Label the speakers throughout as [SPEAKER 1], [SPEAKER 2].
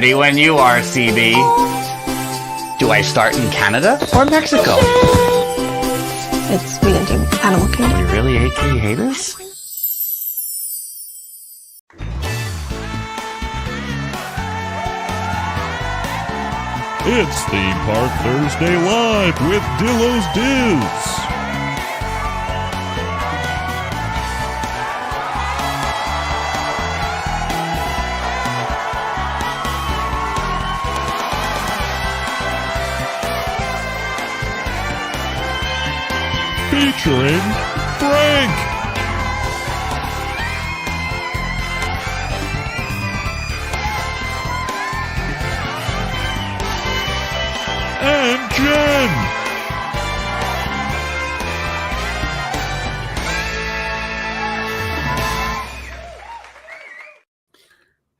[SPEAKER 1] Ready when you are, CB. Do I start in Canada or Mexico?
[SPEAKER 2] We didn't do Animal Kingdom.
[SPEAKER 1] You really hate us?
[SPEAKER 3] It's Theme Park Thursday Live with Dillo's Diz. Featuring Frank. And Jen.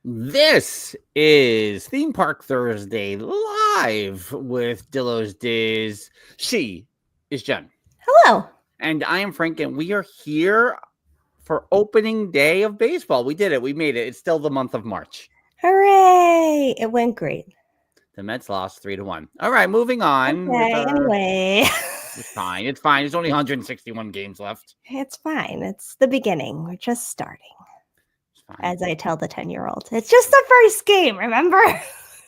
[SPEAKER 1] This is Theme Park Thursday Live with Dillo's Diz. She is Jen.
[SPEAKER 2] Hello.
[SPEAKER 1] And I am Frank, and we are here for opening day of baseball. We did it. We made it. It's still the month of March.
[SPEAKER 2] Hooray. It went great.
[SPEAKER 1] The Mets lost 3-1. All right, moving on.
[SPEAKER 2] Okay, anyway.
[SPEAKER 1] It's fine. It's fine. There's only 161 games left.
[SPEAKER 2] It's fine. It's the beginning. We're just starting.
[SPEAKER 1] It's fine.
[SPEAKER 2] As I tell the 10-year-old. It's just the first game, remember?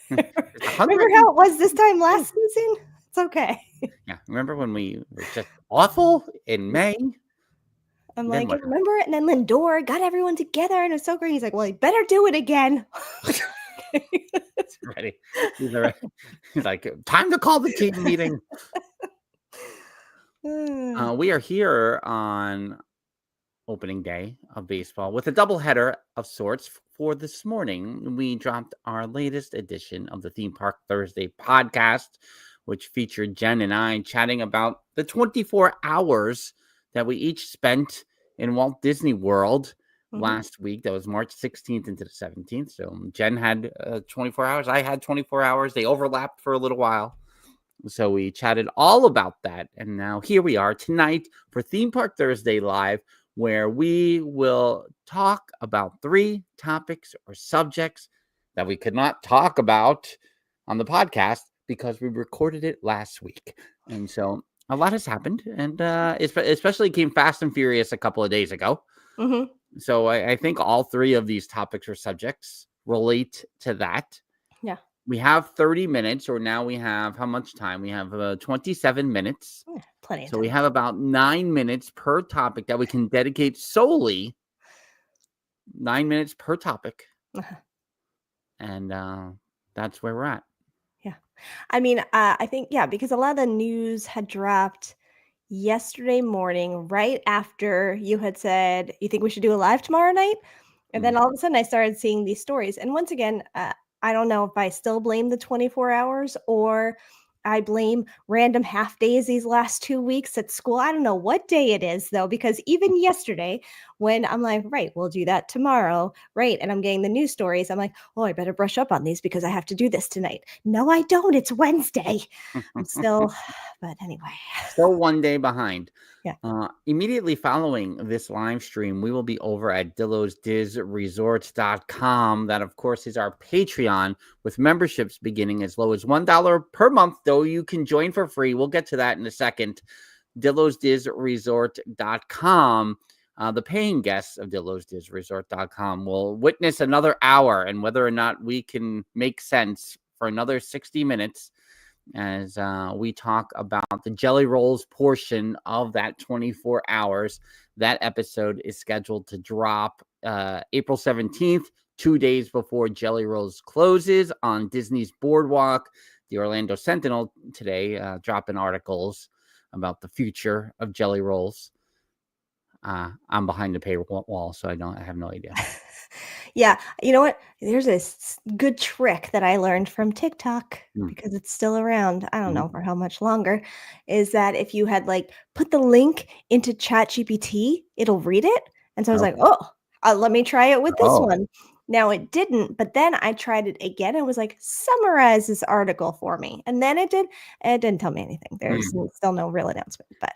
[SPEAKER 2] Remember how it was this time last season? It's okay.
[SPEAKER 1] Yeah, remember when we were just awful in May?
[SPEAKER 2] I'm
[SPEAKER 1] Then
[SPEAKER 2] like,
[SPEAKER 1] what?
[SPEAKER 2] remember it? And then Lindor got everyone together and it was so great. He's like, well, you better do it again.
[SPEAKER 1] He's ready. He's like, time to call the team meeting. We are here on opening day of baseball with a doubleheader of sorts. For this morning, we dropped our latest edition of the Theme Park Thursday podcast, which featured Jen and I chatting about the 24 hours that we each spent in Walt Disney World last week. That was March 16th into the 17th. So Jen had 24 hours. I had 24 hours. They overlapped for a little while. So we chatted all about that. And now here we are tonight for Theme Park Thursday Live, where we will talk about 3 topics or subjects that we could not talk about on the podcast because we recorded it last week. And so a lot has happened, and especially came fast and furious a couple of days ago. So I think all 3 of these topics or subjects relate to that.
[SPEAKER 2] Yeah.
[SPEAKER 1] We have 30 minutes, or now we have how much time? We have 27 minutes.
[SPEAKER 2] Plenty of
[SPEAKER 1] So
[SPEAKER 2] time.
[SPEAKER 1] we have about 9 minutes per topic that we can dedicate solely 9 minutes per topic. And that's where we're at.
[SPEAKER 2] Yeah. I mean, I think, because a lot of the news had dropped yesterday morning, right after you had said, you think we should do a live tomorrow night? And then all of a sudden I started seeing these stories. And once again, I don't know if I still blame the 24 hours or I blame random half days these last 2 weeks at school. I don't know what day it is, though, because even yesterday when I'm like, right, we'll do that tomorrow. Right. And I'm getting the news stories. I'm like, oh, I better brush up on these because I have to do this tonight. No, I don't. It's Wednesday. I'm still, but anyway.
[SPEAKER 1] Still 1 day behind.
[SPEAKER 2] Yeah.
[SPEAKER 1] Immediately following this live stream, we will be over at DillosDizResorts.com. That, of course, is our Patreon with memberships beginning as low as $1 per month, though you can join for free. We'll get to that in a second. DillosDizResort.com. The paying guests of DillosDizResort.com will witness another hour, and whether or not we can make sense for another 60 minutes as we talk about the Jelly Rolls portion of that 24 hours. That episode is scheduled to drop April 17th, 2 days before Jelly Rolls closes on Disney's Boardwalk. The Orlando Sentinel today dropping articles about the future of Jelly Rolls. I'm behind the paywall, so I have no idea.
[SPEAKER 2] Yeah. You know what? There's this good trick that I learned from TikTok because it's still around. I don't know for how much longer. Is that if you had put the link into ChatGPT, it'll read it. And so I was like, let me try it with this one. Now it didn't, but then I tried it again. It was like, summarize this article for me. And then it did. And it didn't tell me anything. There's still no real announcement, but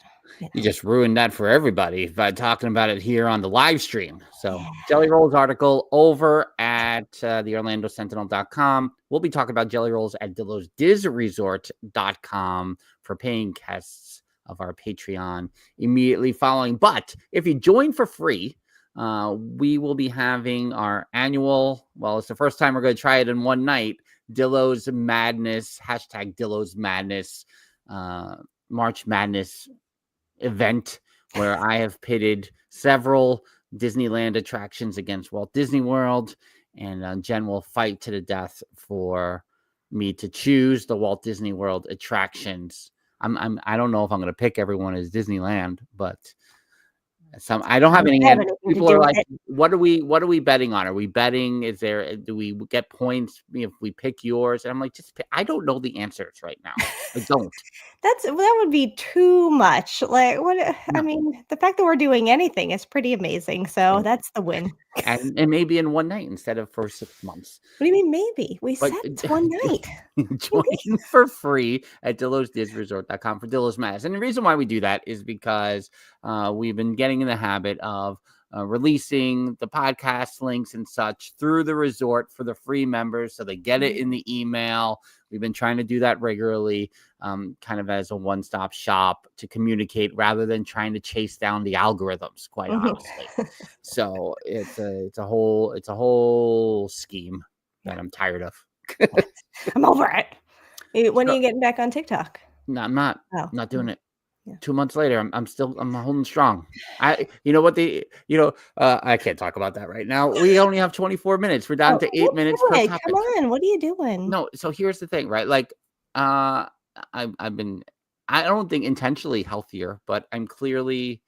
[SPEAKER 1] You just ruined that for everybody by talking about it here on the live stream. So Jelly Rolls article over at the OrlandoSentinel.com. We'll be talking about Jelly Rolls at DilosDizResort.com for paying guests of our Patreon immediately following. But if you join for free, we will be having our annual, well, it's the first time we're going to try it in one night, Dillos Madness, hashtag Dillos Madness, March Madness event where I have pitted several Disneyland attractions against Walt Disney World, and Jen will fight to the death for me to choose the Walt Disney World attractions. I don't know if I'm going to pick everyone as Disneyland, but I don't have any. People are like, what are we betting on? Are we betting? Do we get points if we pick yours? And I'm like, just pick. I don't know the answers right now. I don't.
[SPEAKER 2] That would be too much. Like, what?
[SPEAKER 1] No.
[SPEAKER 2] I mean, the fact that we're doing anything is pretty amazing. So that's the win.
[SPEAKER 1] And maybe in one night instead of for 6 months.
[SPEAKER 2] What do you mean maybe? We said it's one night.
[SPEAKER 1] Join for free at DilosDizResort.com for Dillos Madness. And the reason why we do that is because we've been getting in the habit of releasing the podcast links and such through the resort for the free members, so they get it in the email. We've been trying to do that regularly, kind of as a one-stop shop to communicate rather than trying to chase down the algorithms, quite honestly. So it's a whole scheme that I'm tired of.
[SPEAKER 2] I'm over it. When are you getting back on TikTok?
[SPEAKER 1] No, I'm not.
[SPEAKER 2] Oh.
[SPEAKER 1] Not doing it.
[SPEAKER 2] Yeah.
[SPEAKER 1] 2 months later, I'm holding strong. I can't talk about that right now. We only have 24 minutes. We're down to 8 minutes per topic.
[SPEAKER 2] Come on, what are you doing?
[SPEAKER 1] No, so here's the thing, right? Like, I've been, I don't think intentionally healthier, but I'm clearly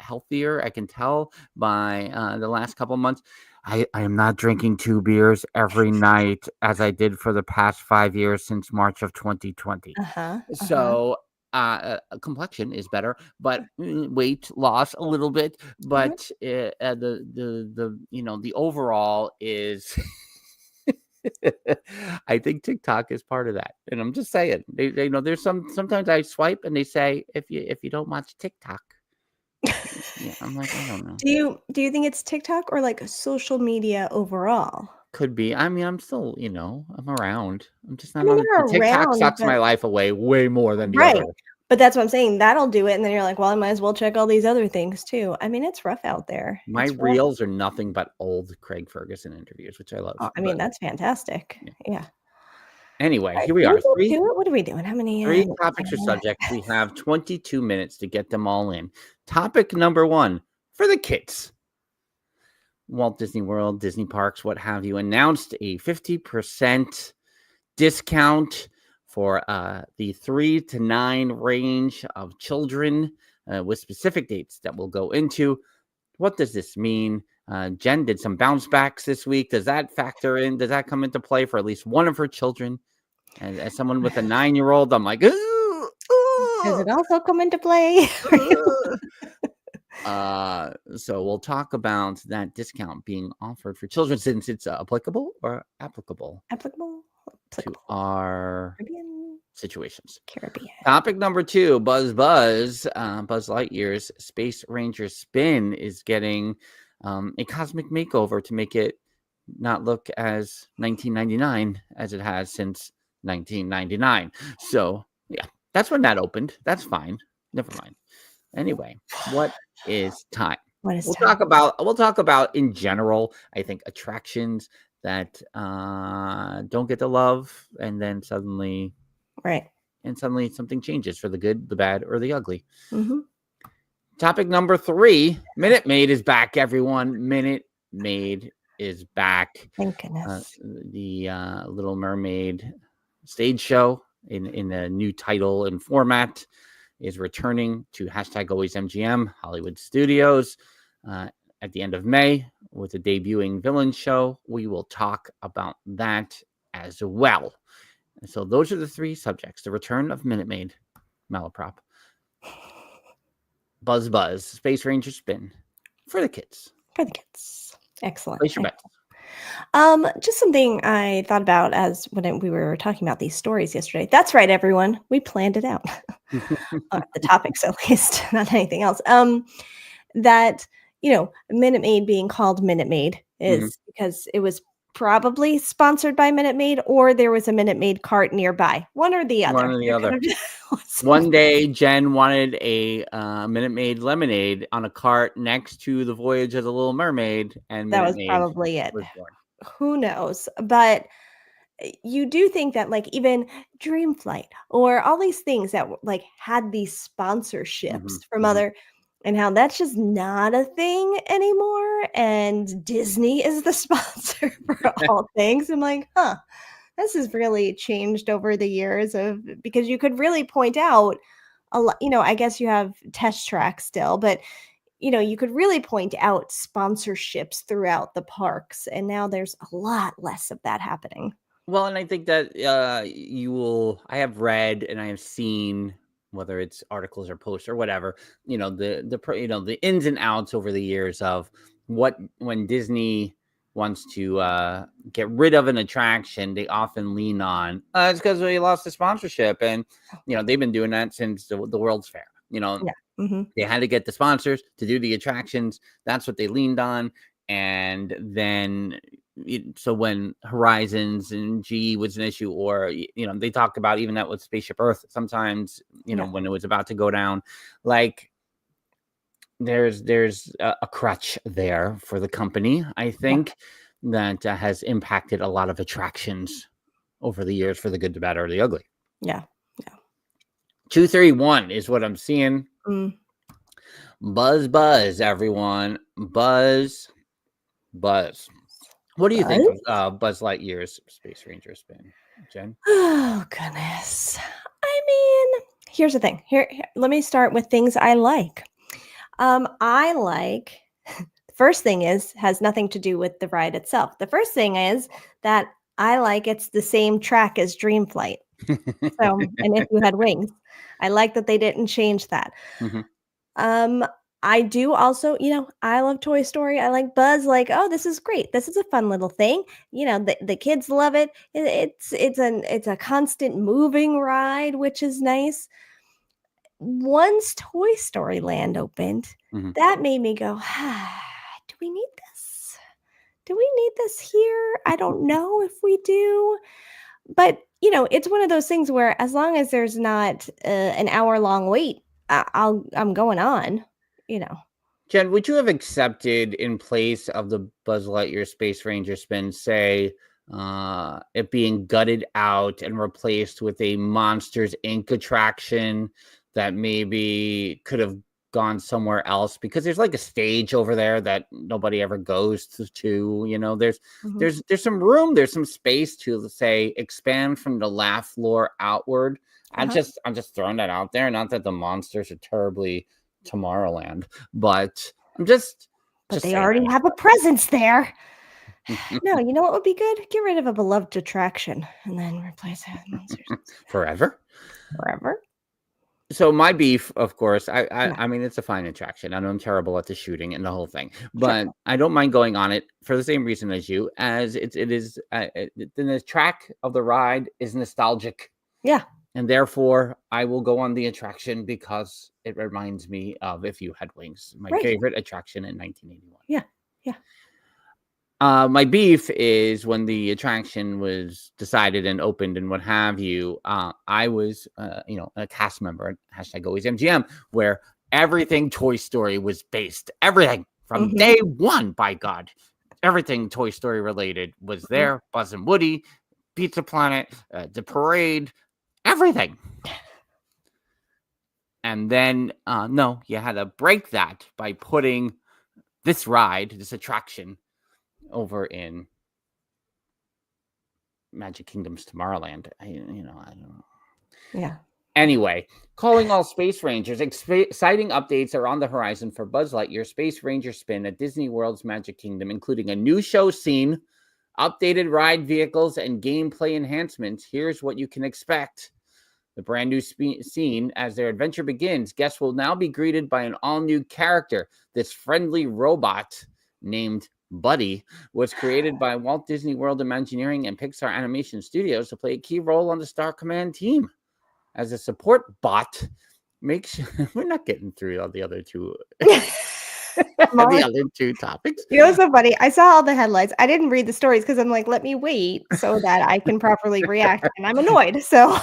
[SPEAKER 1] healthier. I can tell by the last couple of months. I am not drinking 2 beers every night as I did for the past 5 years since March of 2020. So complexion is better, but weight loss a little bit. But the overall is. I think TikTok is part of that, and I'm just saying. They know there's sometimes I swipe and they say if you don't watch TikTok. Yeah, I'm like, I don't know.
[SPEAKER 2] Do you think it's TikTok or like social media overall?
[SPEAKER 1] Could be. I mean, I'm still, I'm around. I'm just not on TikTok. Sucks my life away way more than the other.
[SPEAKER 2] But that's what I'm saying. That'll do it, and then you're like, well, I might as well check all these other things too. I mean, it's rough out there.
[SPEAKER 1] My reels are nothing but old Craig Ferguson interviews, which I love.
[SPEAKER 2] I mean, that's fantastic. Yeah.
[SPEAKER 1] Anyway, here we are.
[SPEAKER 2] What are we doing? How many?
[SPEAKER 1] 3 topics or subjects. We have 22 minutes to get them all in. Topic number 1 for the kids. Walt Disney World, Disney parks, what have you, announced a 50% discount for the 3 to 9 range of children with specific dates that we'll go into. What does this mean? Jen did some bounce backs this week. Does that factor in? Does that come into play for at least one of her children? And as someone with a 9-year-old, I'm like, ooh.
[SPEAKER 2] Does it also come into play?
[SPEAKER 1] So we'll talk about that discount being offered for children since it's applicable or applicable to our situations.
[SPEAKER 2] Caribbean.
[SPEAKER 1] Topic number 2, Buzz Lightyear's Space Ranger spin is getting a cosmic makeover to make it not look as 1999 as it has since 1999. So yeah, that's when that opened. That's fine. Never mind. Anyway, what is time? We'll talk about in general, I think, attractions that don't get the love, and then suddenly something changes for the good, the bad, or the ugly. Topic number 3, Minute Maid is back, everyone. Minute Maid is back.
[SPEAKER 2] Thank goodness.
[SPEAKER 1] The Little Mermaid stage show in a new title and format is returning to #AlwaysMGM Hollywood Studios at the end of May with a debuting villain show. We will talk about that as well. And so those are the 3 subjects: the return of Minute Maid, Malaprop, Buzz, Space Ranger spin for the kids.
[SPEAKER 2] Excellent.
[SPEAKER 1] Place your bets.
[SPEAKER 2] Just something I thought about as we were talking about these stories yesterday. That's right, everyone. We planned it out. The topics, at least, not anything else. That Minute Maid being called Minute Maid
[SPEAKER 1] Mhm.
[SPEAKER 2] is because it was probably sponsored by Minute Maid, or there was a Minute Maid cart nearby. One or the
[SPEAKER 1] One
[SPEAKER 2] other.
[SPEAKER 1] or the
[SPEAKER 2] There
[SPEAKER 1] other.
[SPEAKER 2] could have
[SPEAKER 1] One day, Jen wanted a Minute Maid lemonade on a cart next to the Voyage of the Little Mermaid, and
[SPEAKER 2] that
[SPEAKER 1] Minute
[SPEAKER 2] was
[SPEAKER 1] Maid
[SPEAKER 2] probably it.
[SPEAKER 1] was born.
[SPEAKER 2] Who knows? But you do think that like even Dreamflight or all these things that like had these sponsorships
[SPEAKER 1] Mhm,
[SPEAKER 2] from
[SPEAKER 1] mhm.
[SPEAKER 2] other and how that's just not a thing anymore and Disney is the sponsor for all things. I'm like, huh, this has really changed over the years of because you could really point out a lot, I guess you have Test Track still, but you could really point out sponsorships throughout the parks and now there's a lot less of that happening.
[SPEAKER 1] Well, and I think that I have read and I have seen, whether it's articles or posts or whatever, the ins and outs over the years of when Disney wants to get rid of an attraction, they often lean on it's because we lost the sponsorship, and they've been doing that since the World's Fair.
[SPEAKER 2] Yeah. Mhm.
[SPEAKER 1] They had to get the sponsors to do the attractions. That's what they leaned on. And then, so when Horizons and GE was an issue, or, they talked about even that with Spaceship Earth, sometimes,
[SPEAKER 2] Yeah.
[SPEAKER 1] when it was about to go down, like there's a crutch there for the company, I
[SPEAKER 2] Yeah.
[SPEAKER 1] think, that has impacted a lot of attractions over the years for the good, the bad, or the ugly.
[SPEAKER 2] Yeah.
[SPEAKER 1] 231 is what I'm seeing.
[SPEAKER 2] Mm.
[SPEAKER 1] Buzz, everyone. Buzz. What do you think
[SPEAKER 2] Buzz?
[SPEAKER 1] of Buzz Lightyear's Space Ranger spin, Jen?
[SPEAKER 2] Oh, goodness. I mean, here's the thing. Let me start with things I like. I like first thing has nothing to do with the ride itself. The first thing is that I like it's the same track as Dreamflight. So, and If You Had Wings. I like that they didn't change that.
[SPEAKER 1] Mhm.
[SPEAKER 2] Um, I do also, I love Toy Story. I like Buzz. Like, oh, this is great. This is a fun little thing. The kids love it. It's a constant moving ride, which is nice. Once Toy Story Land opened,
[SPEAKER 1] Mhm.
[SPEAKER 2] that made me go, do we need this? Do we need this here? I don't know if we do. But, it's one of those things where as long as there's not an hour-long wait, I'm going on, you know.
[SPEAKER 1] Jen, would you have accepted in place of the Buzz Lightyear Space Ranger spin, say, it being gutted out and replaced with a Monsters Inc. attraction that maybe could have gone somewhere else? Because there's like a stage over there that nobody ever goes to. There's
[SPEAKER 2] Mhm.
[SPEAKER 1] there's some room, there's some space to say expand from the laugh floor outward.
[SPEAKER 2] Uh-huh.
[SPEAKER 1] I'm just throwing that out there. Not that the monsters are terribly Tomorrowland, but I'm just
[SPEAKER 2] But they
[SPEAKER 1] saying.
[SPEAKER 2] already have a presence there. No, you know what would be good? Get rid of a beloved attraction and then replace it with monsters
[SPEAKER 1] Forever.
[SPEAKER 2] forever.
[SPEAKER 1] So my beef, of course,
[SPEAKER 2] Yeah,
[SPEAKER 1] I mean, it's a fine attraction. I know I'm terrible at the shooting and the whole thing,
[SPEAKER 2] sure.
[SPEAKER 1] but I don't mind going on it for the same reason as you, as it is the track of the ride is nostalgic,
[SPEAKER 2] Yeah,
[SPEAKER 1] and therefore I will go on the attraction because it reminds me of If You Had Wings, my
[SPEAKER 2] right.
[SPEAKER 1] favorite attraction in 1981.
[SPEAKER 2] Yeah, yeah.
[SPEAKER 1] My beef is when the attraction was decided and opened and what have you. I was, a cast member at #AlwaysMGM, where everything Toy Story was based. Everything from
[SPEAKER 2] Mhm,
[SPEAKER 1] day one, by God, everything Toy Story related was
[SPEAKER 2] mhm.
[SPEAKER 1] there. Buzz and Woody, Pizza Planet, the parade, everything. And then, no, you had to break that by putting this ride, this attraction, over in Magic Kingdom's Tomorrowland. I don't know.
[SPEAKER 2] Yeah.
[SPEAKER 1] Anyway, calling all Space Rangers. Exciting updates are on the horizon for Buzz Lightyear Space Ranger Spin at Disney World's Magic Kingdom, including a new show scene, updated ride vehicles, and gameplay enhancements. Here's what you can expect. The brand new scene, as their adventure begins, guests will now be greeted by an all-new character, this friendly robot named Buddy was created by Walt Disney World Imagineering and Pixar Animation Studios to play a key role on the Star Command team. As a support bot, we're not getting through all the other two topics.
[SPEAKER 2] You know, so funny. I saw all the headlines. I didn't read the stories because I'm like, let me wait so that I can properly react. And I'm annoyed. So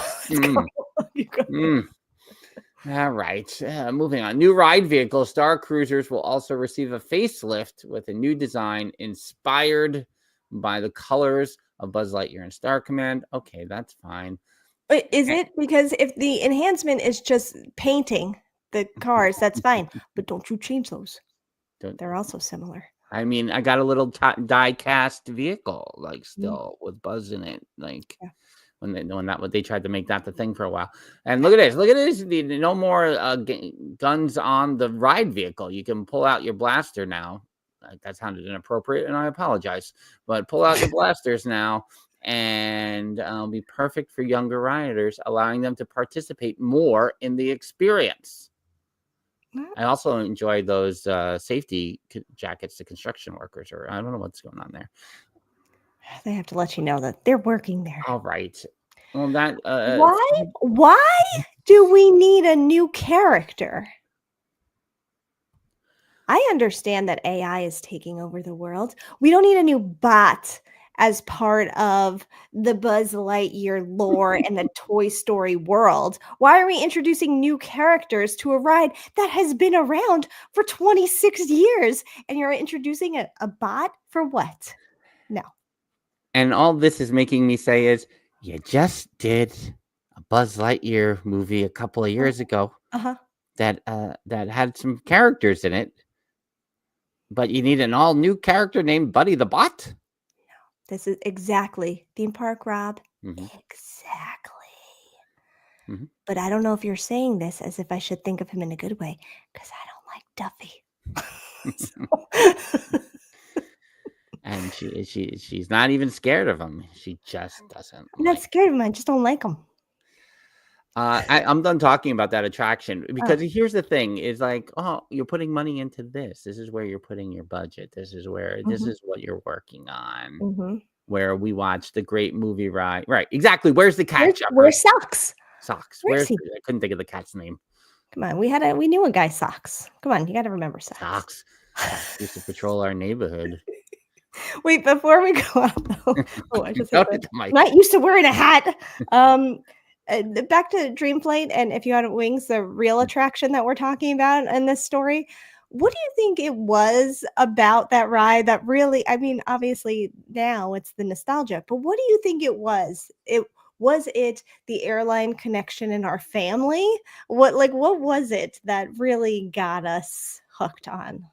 [SPEAKER 1] All right. Moving on. New ride vehicle Star Cruisers will also receive a facelift with a new design inspired by the colors of Buzz Lightyear and Star Command. Okay, that's fine.
[SPEAKER 2] But is it because if the enhancement is just painting the cars, that's fine. But don't you change those. They're also similar.
[SPEAKER 1] I mean, I got a little die-cast vehicle, like still with Buzz in it, like when they tried to make that the thing for a while. And look at this, no more guns on the ride vehicle. You can pull out your blaster now. That sounded inappropriate, and I apologize. But pull out the blasters now, and it'll be perfect for younger riders, allowing them to participate more in the experience. I also enjoyed those safety jackets to construction workers, or I don't know what's going on there.
[SPEAKER 2] They have to let you know that they're working there.
[SPEAKER 1] All right. Well, that
[SPEAKER 2] why do we need a new character? I understand that AI is taking over the world. We don't need a new bot as part of the Buzz Lightyear lore and the Toy Story world. Why are we introducing new characters to a ride that has been around for 26 years? And you're introducing a bot for what? No.
[SPEAKER 1] And all this is making me say is, you just did a Buzz Lightyear movie a couple of years ago that had some characters in it, but you need an all new character named Buddy the Bot?
[SPEAKER 2] This is exactly theme park, Rob.
[SPEAKER 1] Mm-hmm.
[SPEAKER 2] Exactly. But I don't know if you're saying this as if I should think of him in a good way, because I don't like Duffy.
[SPEAKER 1] And she's not even scared of him. She just doesn't.
[SPEAKER 2] I'm not scared of him. I just don't like him.
[SPEAKER 1] I'm done talking about that attraction, because here's the thing: is like, oh, you're putting money into this. This is where you're putting your budget. This is what you're working on. Where we watched the great movie ride, right? Exactly. Where's the cat?
[SPEAKER 2] Where's Socks?
[SPEAKER 1] Socks. Where's he? I couldn't think of the cat's name.
[SPEAKER 2] Come on, we knew a guy, Socks. Come on, you got to remember Socks.
[SPEAKER 1] Socks used to patrol our neighborhood.
[SPEAKER 2] Wait, before we go out, though, I just
[SPEAKER 1] I'm
[SPEAKER 2] not used to wearing a hat. Back to Dream Flight, and If You Had Wings, the real attraction that we're talking about in this story. What do you think it was about that ride that really, I mean, obviously now it's the nostalgia, but what do you think it was? Was it the airline connection in our family? What was it that really got us hooked on?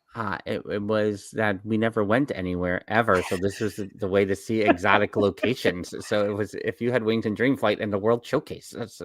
[SPEAKER 1] It was that we never went anywhere ever. So this was the way to see exotic locations. So it was If You Had Wings and Dream Flight and the World Showcase. That's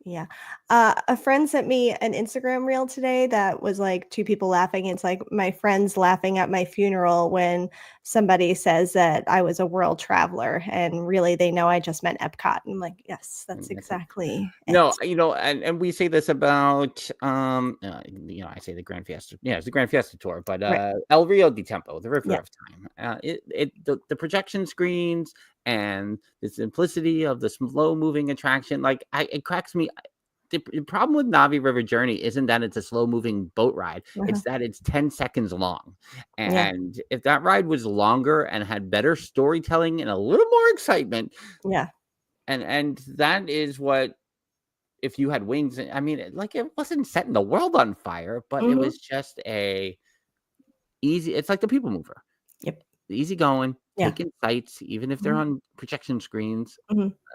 [SPEAKER 2] Yeah. A friend sent me an Instagram reel today that was like two people laughing. It's like my friends laughing at my funeral when somebody says that I was a world traveler, and really they know I just meant Epcot. I'm like, yes, that's exactly it.
[SPEAKER 1] No, and we say this about I say the Grand Fiesta. Yeah, it's the Grand Fiesta tour, but El Rio de Tempo, the River of Time. The projection screens and the simplicity of the slow moving attraction, like it cracks me. The problem with Na'vi River Journey isn't that it's a slow moving boat ride. It's that it's 10 seconds long. And if that ride was longer and had better storytelling and a little more excitement.
[SPEAKER 2] Yeah.
[SPEAKER 1] And that is what If You Had Wings. I mean, like, it wasn't setting the world on fire, but it was just it's like the People Mover.
[SPEAKER 2] Yep.
[SPEAKER 1] Easy going, taking sights, even if they're on projection screens.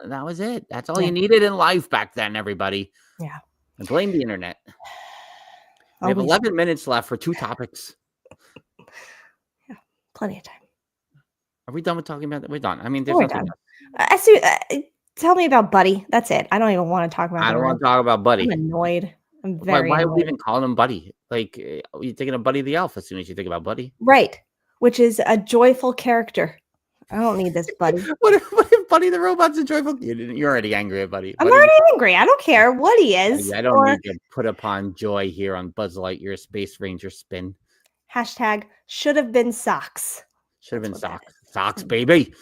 [SPEAKER 1] That was it. That's all you needed in life back then, everybody.
[SPEAKER 2] Yeah.
[SPEAKER 1] And blame the internet. We have 11 minutes left for two topics.
[SPEAKER 2] Yeah, plenty of time.
[SPEAKER 1] Are we done with talking about that? We're done. I mean, there's nothing
[SPEAKER 2] else. Tell me about Buddy. That's it. I don't even want to talk about.
[SPEAKER 1] I don't want to talk about Buddy.
[SPEAKER 2] I'm annoyed. I'm very.
[SPEAKER 1] Why are we even calling him Buddy? Like, you're thinking of Buddy the Elf as soon as you think about Buddy,
[SPEAKER 2] right? Which is a joyful character. I don't need this Buddy.
[SPEAKER 1] What if Buddy the Robot's a joyful? You're already angry at Buddy.
[SPEAKER 2] I'm already angry. I don't care what he is.
[SPEAKER 1] I don't need to put upon joy here on Buzz Lightyear Space Ranger Spin.
[SPEAKER 2] # should have been Socks.
[SPEAKER 1] Should have been
[SPEAKER 2] That's what that
[SPEAKER 1] socks. Socks, baby.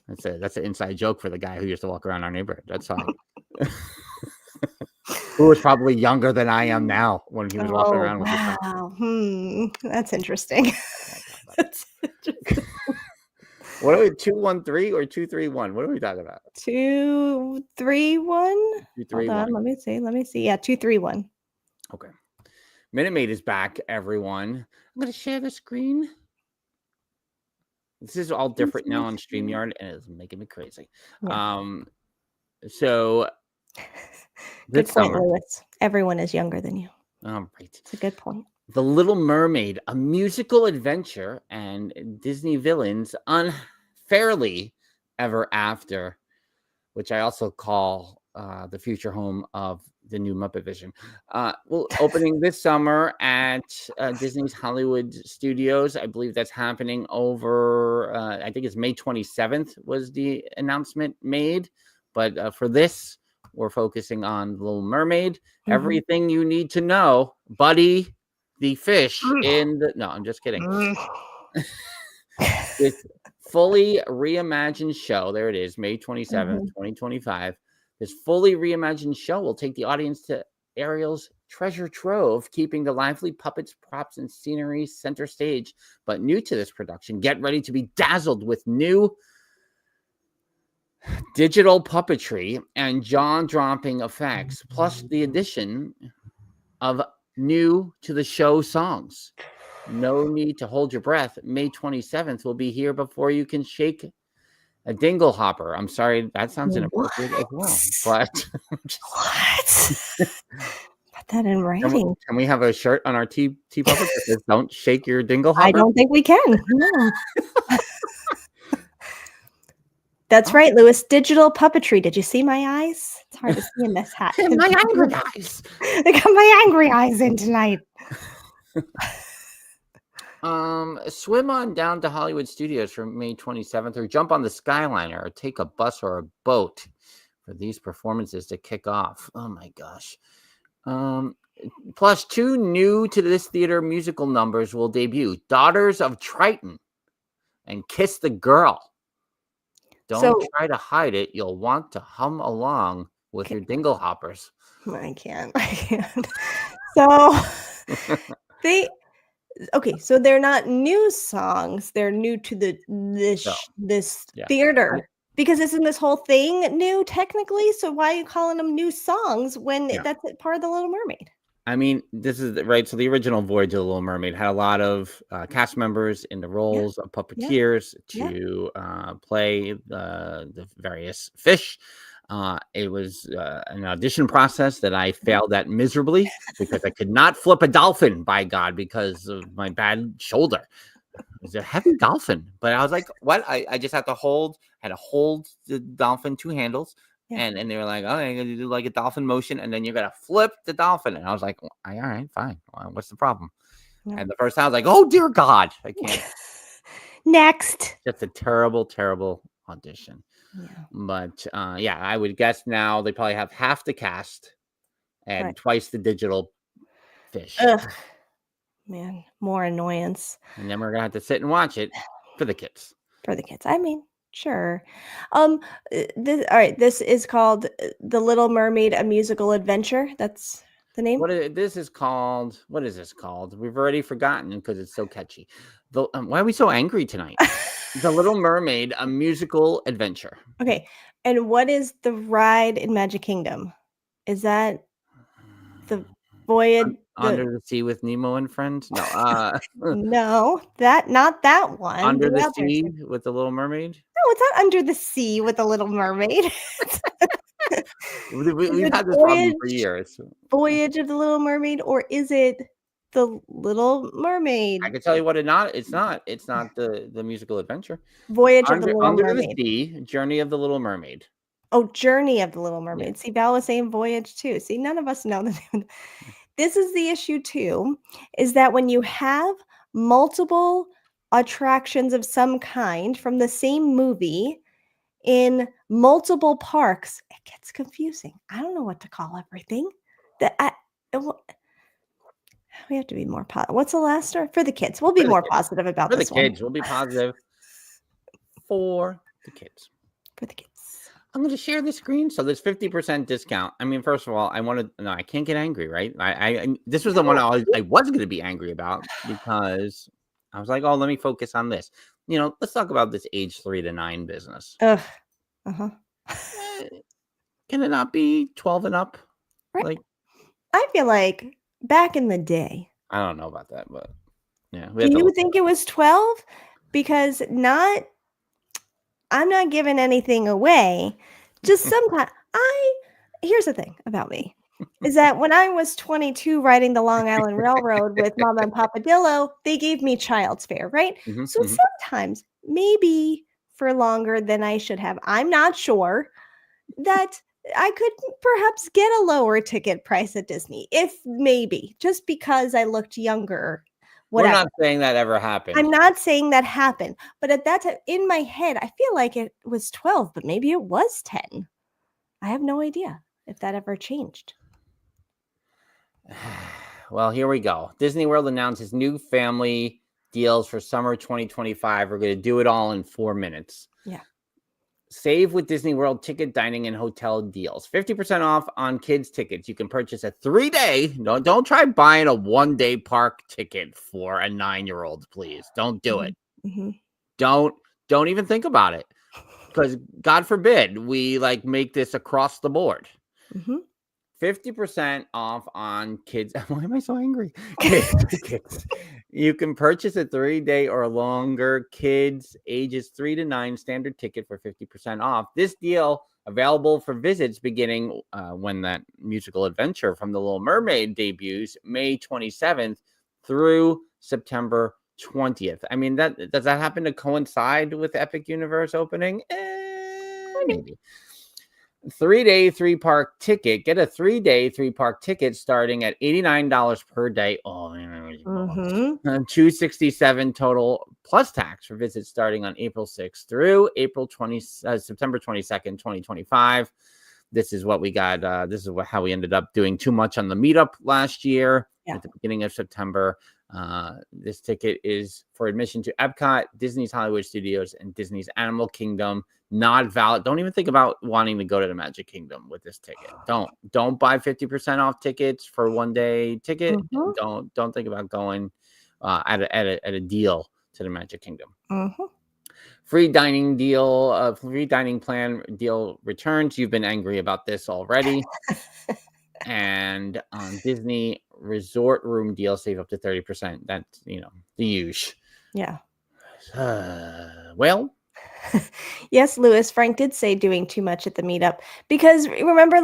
[SPEAKER 1] That's an inside joke for the guy who used to walk around our neighborhood. That's fine. Who was probably younger than I am now when he was walking
[SPEAKER 2] Oh,
[SPEAKER 1] around with his socks.
[SPEAKER 2] wow. That's interesting.
[SPEAKER 1] Oh, God, buddy.
[SPEAKER 2] That's interesting.
[SPEAKER 1] What are we, 213 or 231? What are we talking about?
[SPEAKER 2] 2, 3, 1. Hold
[SPEAKER 1] 231.
[SPEAKER 2] on. Let me see. Yeah, 2, 3, 1.
[SPEAKER 1] Okay. Minute Maid is back, everyone. I'm going to share the screen. This is all different now on StreamYard, and it's making me crazy.
[SPEAKER 2] Yeah.
[SPEAKER 1] So
[SPEAKER 2] Good
[SPEAKER 1] this
[SPEAKER 2] point,
[SPEAKER 1] summer,
[SPEAKER 2] Lewis. Everyone is younger than you.
[SPEAKER 1] all right.
[SPEAKER 2] It's a good point.
[SPEAKER 1] The Little Mermaid, a musical adventure, and Disney villains unfairly ever after, which I also call the future home of the new Muppet Vision. Well, opening this summer at Disney's Hollywood Studios. I believe that's happening over, I think it's May 27th was the announcement made. But for this, we're focusing on The Little Mermaid.
[SPEAKER 2] Mhm.
[SPEAKER 1] Everything you need to know, Buddy the fish in the... No, I'm just kidding. This fully reimagined show, there it is, May 27th, 2025. This fully reimagined show will take the audience to Ariel's treasure trove, keeping the lively puppets, props, and scenery center stage. But new to this production, get ready to be dazzled with new digital puppetry and jaw-dropping effects, plus the addition of new to the show songs. No need to hold your breath. May 27th will be here before you can shake a dingle hopper. I'm sorry, that sounds inappropriate as well. But
[SPEAKER 2] What? Put that in writing.
[SPEAKER 1] can we have a shirt on our T puppet that says "Don't shake your dingle hopper"?
[SPEAKER 2] I don't think we can. No. That's right, Lewis. Digital puppetry. Did you see my eyes? It's hard to see in this hat.
[SPEAKER 1] My angry eyes.
[SPEAKER 2] They got my angry eyes in tonight.
[SPEAKER 1] Swim on down to Hollywood Studios from May 27th, or jump on the Skyliner, or take a bus or a boat for these performances to kick off. Oh my gosh. Plus, 2 new to this theater musical numbers will debut: Daughters of Triton and Kiss the Girl. Don't try to hide it. You'll want to hum along with your dingle hoppers.
[SPEAKER 2] I can't. So so they're not new songs. They're new to this theater. Because isn't this whole thing new technically? So why are you calling them new songs when that's part of The Little Mermaid?
[SPEAKER 1] I mean, this is right. So the original Voyage of the Little Mermaid had a lot of cast members in the roles of puppeteers to play the various fish. It was an audition process that I failed at miserably because I could not flip a dolphin, by God, because of my bad shoulder. It was a heavy dolphin, but I was like, what? I just had to hold the dolphin 2 handles. And they were like, oh, you're going to do like a dolphin motion, and then you're going to flip the dolphin. And I was like, all right, fine. Well, what's the problem? Yeah. And the first time I was like, oh, dear God, I can't.
[SPEAKER 2] Next.
[SPEAKER 1] Just a terrible, terrible audition. Yeah. But I would guess now they probably have half the cast and twice the digital fish.
[SPEAKER 2] Ugh. Man, more annoyance.
[SPEAKER 1] And then we're going to have to sit and watch it for the kids.
[SPEAKER 2] I mean, sure. This is called The Little Mermaid, a musical adventure. That's the name.
[SPEAKER 1] What is this called? We've already forgotten because it's so catchy. Why are we so angry tonight? The Little Mermaid, a musical adventure.
[SPEAKER 2] Okay. And what is the ride in Magic Kingdom? Is that the voyage
[SPEAKER 1] Under the Sea with Nemo and Friends? No.
[SPEAKER 2] No, not that one.
[SPEAKER 1] Under the Sea with the Little Mermaid?
[SPEAKER 2] No, it's not Under the Sea with the Little Mermaid.
[SPEAKER 1] We've had this problem for years.
[SPEAKER 2] Voyage of the Little Mermaid, or is it the Little Mermaid?
[SPEAKER 1] I can tell you what it's not. It's not the musical adventure.
[SPEAKER 2] Voyage of the Little Mermaid.
[SPEAKER 1] Under the Sea, Journey of the Little Mermaid.
[SPEAKER 2] Oh, Journey of the Little Mermaid. Yeah. See, Val was saying Voyage too. See, none of us know the name. This is the issue too, is that when you have multiple attractions of some kind from the same movie in multiple parks, it gets confusing. I don't know what to call everything. we have to be more positive. What's the last story? For the kids. We'll be
[SPEAKER 1] For the
[SPEAKER 2] more
[SPEAKER 1] kids.
[SPEAKER 2] positive about
[SPEAKER 1] For the
[SPEAKER 2] this one.
[SPEAKER 1] kids, we'll be positive for the kids.
[SPEAKER 2] For the kids.
[SPEAKER 1] I'm going to share the screen. So there's 50% discount. I mean, first of all, I can't get angry, right? This was the one I was going to be angry about because I was like, oh, let me focus on this. Let's talk about this age 3 to 9 business.
[SPEAKER 2] Ugh. Uh-huh.
[SPEAKER 1] Can it not be 12 and up?
[SPEAKER 2] Right.
[SPEAKER 1] Like,
[SPEAKER 2] I feel like back in the day.
[SPEAKER 1] I don't know about that, but yeah.
[SPEAKER 2] Do you think it was 12? Because I'm not giving anything away. Just sometimes here's the thing about me is that when I was 22 riding the Long Island Railroad with Mama and Papa Dillo, they gave me child's fare, right? So sometimes, maybe for longer than I should have, I'm not sure, that I could perhaps get a lower ticket price at Disney, if maybe, just because I looked younger. Whatever.
[SPEAKER 1] We're not saying that ever happened.
[SPEAKER 2] I'm not saying that happened, but at that time, in my head, I feel like it was 12, but maybe it was 10. I have no idea if that ever changed.
[SPEAKER 1] Well, here we go. Disney World announces new family deals for summer 2025. We're going to do it all in 4 minutes.
[SPEAKER 2] Yeah.
[SPEAKER 1] Save with Disney World ticket, dining, and hotel deals. 50% off on kids' tickets. You can purchase a 3-day. Don't try buying a 1-day park ticket for a 9-year-old, please. Don't do it. Don't even think about it. Because God forbid we make this across the board. 50% off on kids. Why am I so angry? Kids tickets. You can purchase a 3-day or longer kids ages 3 to 9 standard ticket for 50% off. This deal available for visits beginning when that musical adventure from The Little Mermaid debuts May 27th through September 20th. I mean, does that happen to coincide with Epic Universe opening? Maybe. 3-day, 3-park ticket. Get a 3-day, 3-park ticket starting at $89 per day. Oh, $267 total plus tax for visits starting on April 6th through September 22nd, 2025. This is what we got. This is how we ended up doing too much on the meetup last year at the beginning of September. This ticket is for admission to Epcot, Disney's Hollywood Studios, and Disney's Animal Kingdom. Not valid. Don't even think about wanting to go to the Magic Kingdom with this ticket. Don't buy 50% off tickets for 1-day ticket. Don't think about going at a deal to the Magic Kingdom. Free dining deal, free dining plan deal returns. You've been angry about this already. And on Disney resort room deal, save up to 30%. That's the huge.
[SPEAKER 2] Yeah.
[SPEAKER 1] Well.
[SPEAKER 2] Yes, Lewis. Frank did say doing too much at the meetup because remember,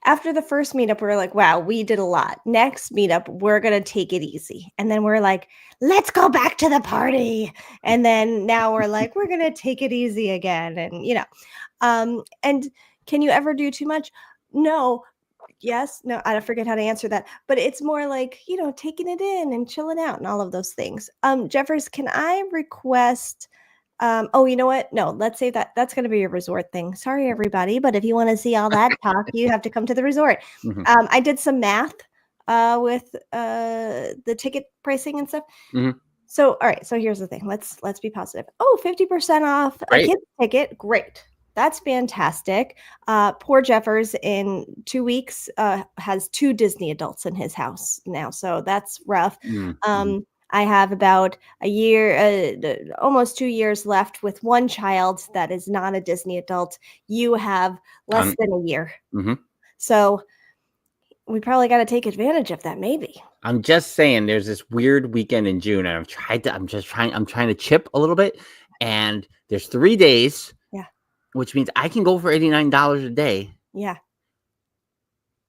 [SPEAKER 2] after the first meetup, we were like, wow, we did a lot. Next meetup, we're going to take it easy. And then we're like, let's go back to the party. And then now we're like, we're going to take it easy again. And, and can you ever do too much? No. Yes. No, I forget how to answer that, but it's more like, taking it in and chilling out and all of those things. Jeffers, can I request, you know what? No, let's say that's going to be a resort thing. Sorry, everybody. But if you want to see all that talk, you have to come to the resort. I did some math with the ticket pricing and stuff. So, all right. So here's the thing. Let's be positive. 50% off a kid's ticket. Great. That's fantastic. Poor Jeffers in 2 weeks has 2 Disney adults in his house now. So that's rough. I have about a year, almost 2 years left with one child that is not a Disney adult. You have less than a year. So we probably got to take advantage of that. Maybe.
[SPEAKER 1] I'm just saying there's this weird weekend in June and I'm trying to chip a little bit, and there's 3 days. Which means I can go for $89 a day.
[SPEAKER 2] Yeah.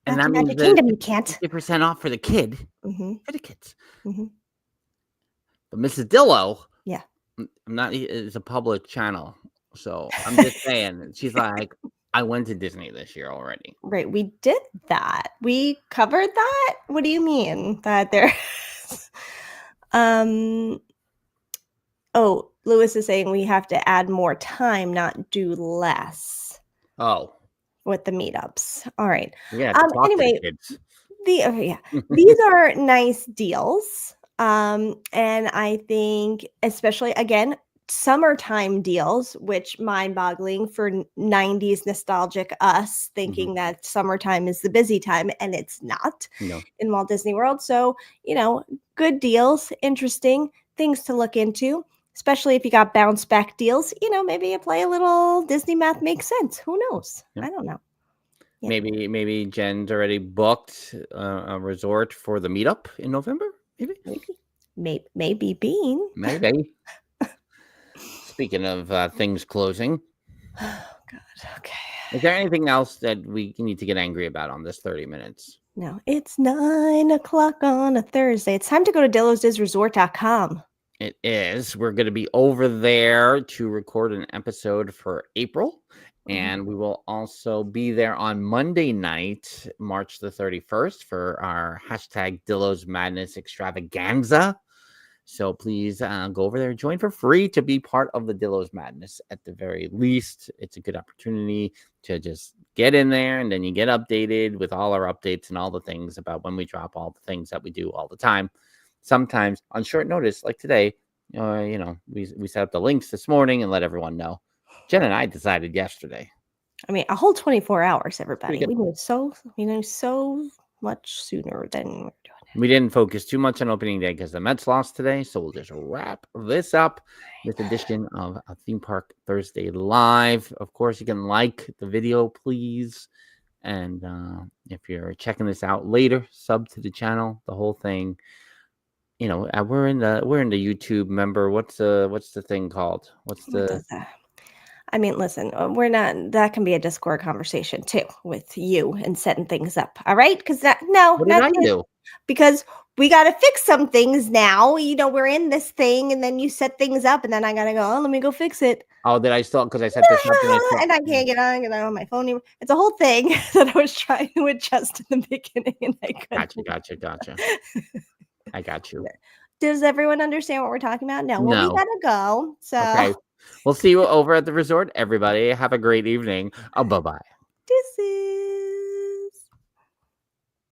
[SPEAKER 1] And that means
[SPEAKER 2] Kingdom, you can't.
[SPEAKER 1] 50% off for the kid. For the kids. But Mrs. Dillo, I'm not. It's a public channel, so I'm just saying. She's like, I went to Disney this year already.
[SPEAKER 2] Right, we did that. We covered that. What do you mean that there? Lewis is saying we have to add more time, not do less.
[SPEAKER 1] Oh.
[SPEAKER 2] With the meetups. All right.
[SPEAKER 1] Yeah.
[SPEAKER 2] Anyway, these are nice deals. And I think, especially again, summertime deals, which mind-boggling for 90s nostalgic us thinking that summertime is the busy time, and it's not
[SPEAKER 1] No.
[SPEAKER 2] in Walt Disney World. So, good deals, interesting things to look into, especially if you got bounce back deals. Maybe you play a little Disney math makes sense. Who knows?
[SPEAKER 1] Yeah.
[SPEAKER 2] I don't know. Yeah.
[SPEAKER 1] Maybe Jen's already booked a resort for the meetup in November.
[SPEAKER 2] Maybe Bean.
[SPEAKER 1] Maybe. Speaking of things closing,
[SPEAKER 2] Oh God. Okay.
[SPEAKER 1] is there anything else that we need to get angry about on this 30 minutes?
[SPEAKER 2] No, it's 9:00 on a Thursday. It's time to go to DillowsDizResort.com.
[SPEAKER 1] It is. We're going to be over there to record an episode for April. And we will also be there on Monday night, March the 31st, for our hashtag Dillows Madness Extravaganza. So please go over there and join for free to be part of the Dillows Madness at the very least. It's a good opportunity to just get in there, and then you get updated with all our updates and all the things about when we drop all the things that we do all the time. Sometimes on short notice, like today, we set up the links this morning and let everyone know. Jen and I decided yesterday.
[SPEAKER 2] I mean, a whole 24 hours, everybody.
[SPEAKER 1] Pretty
[SPEAKER 2] We knew so much sooner than we're doing it.
[SPEAKER 1] We didn't focus too much on opening day because the Mets lost today. So we'll just wrap this up, this edition of a Theme Park Thursday Live. Of course, you can like the video, please. And if you're checking this out later, sub to the channel, the whole thing. We're in the YouTube member. What's the thing called?
[SPEAKER 2] I mean, listen, that can be a Discord conversation too with you and setting things up. All right. Because
[SPEAKER 1] what did I do?
[SPEAKER 2] Because we got to fix some things now. We're in this thing and then you set things up and then I got to go, let me go fix it.
[SPEAKER 1] Oh, did I still? Because I set this up
[SPEAKER 2] and I can't get on my phone anymore. It's a whole thing that I was trying to adjust in the beginning and I couldn't.
[SPEAKER 1] Gotcha. I got you.
[SPEAKER 2] Does everyone understand what we're talking about? No. Well, we gotta go. So
[SPEAKER 1] okay. We'll see you over at the resort, everybody. Have a great evening. Bye-bye.